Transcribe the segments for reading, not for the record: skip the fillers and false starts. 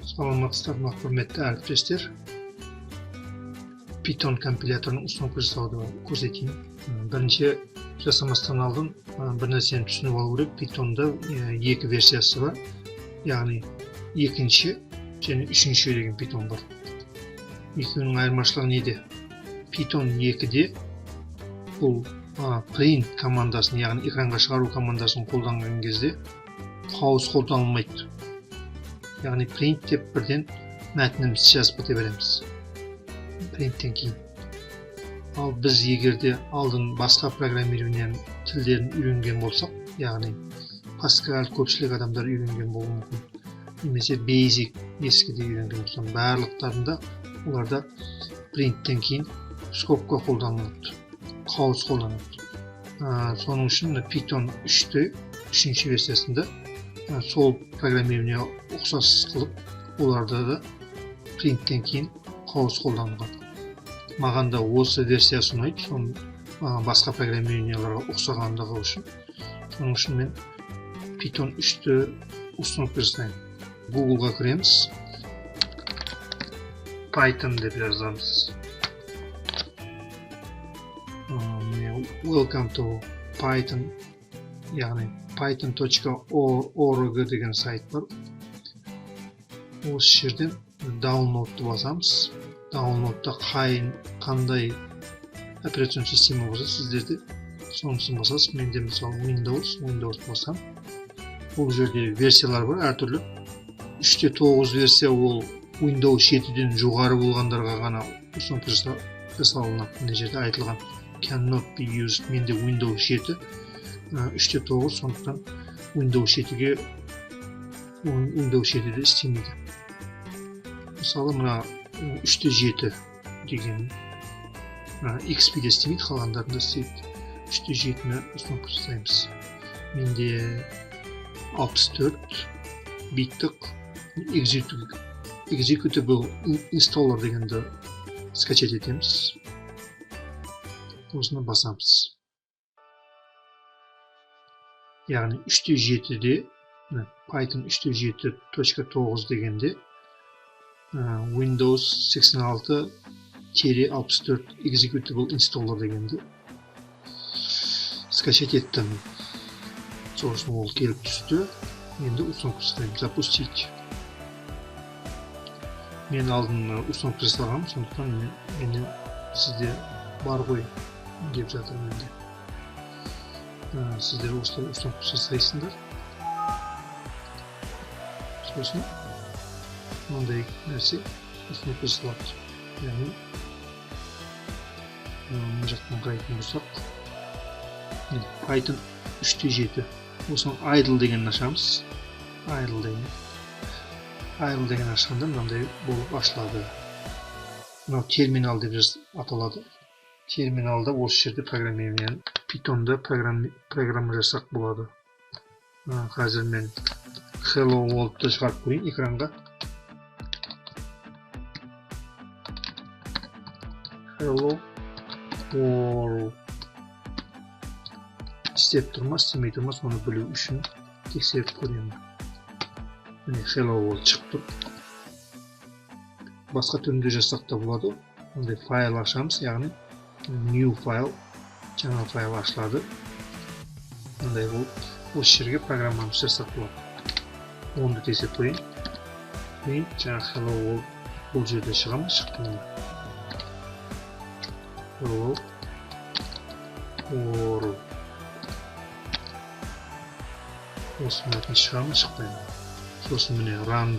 Саламатсыздар ма, құрметті әріптестер. Python компиляторының ұсынып жасауды көрсетейін. Бірінші жасамастан алдын бір нәрсені түсініп алу керек. Python'да екі версиясы бар. Яғни екінші және үшінші деген Python бар. Екеуінің айырмашылығы неде? Python 2-де бұл print командасын, яғни экранға шығару командасын қолданған кезде пауз қолданылмайды. Яғни print деп бірден мәтінімізді жазып кете береміз. Prinттен кейін. Ал біз егерде алдын басқа программирование тілдерін үйренген болсақ, яғни Pascal көпшілік адамдар үйренген болуы мүмкін. Немесе Basic ескіде үйренген болсам, барлықтарында оларда prinттен кейін скобка қолданылады, пауз қолданылады. Соның үшін Python 3-те, үшінші версиясында сол программирование ұқсас қылып, оларда да prinттен кейін пауз қолданылған. Маған да осы версиясы ұнайды, соның басқа программированияларға ұқсағандығы үшін. Соның үшін мен Python 3-ті ұсынып жасаймын. Google-ға кіреміз. Python деп жазамыз. Welcome to Python, яғни python.org деген сайт бар. Осы жерден downloadты басамыз. Downloadта қандай операцион система болса, сіздерде сонысын басасыз. Менде мысалы Windows басам. Бұл жерде версиялар бар, әртүрлі. 3-те 9 версия ол Windows 7-ден жоғары болғандарға ғана ұсынып жасалынады. Мына жерде айтылған cannot be used. Менде Windows 7, 3-те 9, сондықтан Windows 7-де істемейді. Мысалы, мына 3-те 7 деген XP-де істемейді, қалғандарында істейді. 3-те 7-ні ұсынып жасаймыз. Менде 64 биттік executable installer дегенді скачать етеміз. Осыны басамыз. Яғни 3-те 7-де, Python 3-те 7.9 дегенде Windows 86-64 executable installer дегенді скачать еттім. Сосын ол келіп түсті. Енді ұсынып жасаймын. Запустить. Мен алдын ұсынып жасағам, сондықтан мен сізде бар ғой деп жатырмын енді. Сіздер осылай ұсынып жасайсыңдар. Сосын мынандай нәрсе ұсынып жасалады. Яғни мына жақтан қарайтын болсақ, Python 3-те 7. Осының idle деген ашамыз. Idle деген ашқанда мынандай болып ашылады. Мынау терминал деп аталады. Терминалда осы жерде программирование, Python'да программа жасақ болады. Қазір мен Hello World-ты шығарып көрейін экранға. Hello World. İstеп тұрма, істемей тұрма, соны білу үшін тексеріп көремін. Міне Hello World шықты. Басқа түрінде жасақ та болады. Ондай файл ашамыз, яғни new файл, жаңа файл ашылады. Ондай болып, осы жерге программамыз жасақ болады. Оны тексеріп көрейін. Мен жаңа Hello World бұл жерде шығамын, шықтым. Hello World. Осы мәтін шығамын, шықпаймын. Сосын міне run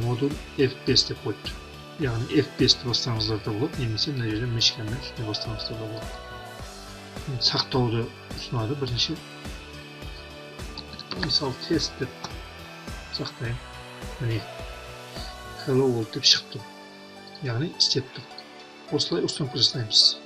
модуль F5 деп қойды. Яғни F5-ті бастаңыздар да болады, немесе мына жерде мышкамен үстіне бастаңыздар да болады. Сақтауды ұсынады бірінші. Мысалы тест деп сақтайын. Міне Hello World деп шықты. Яғни істеп тұр. Осылай ұсынып жасаймыз.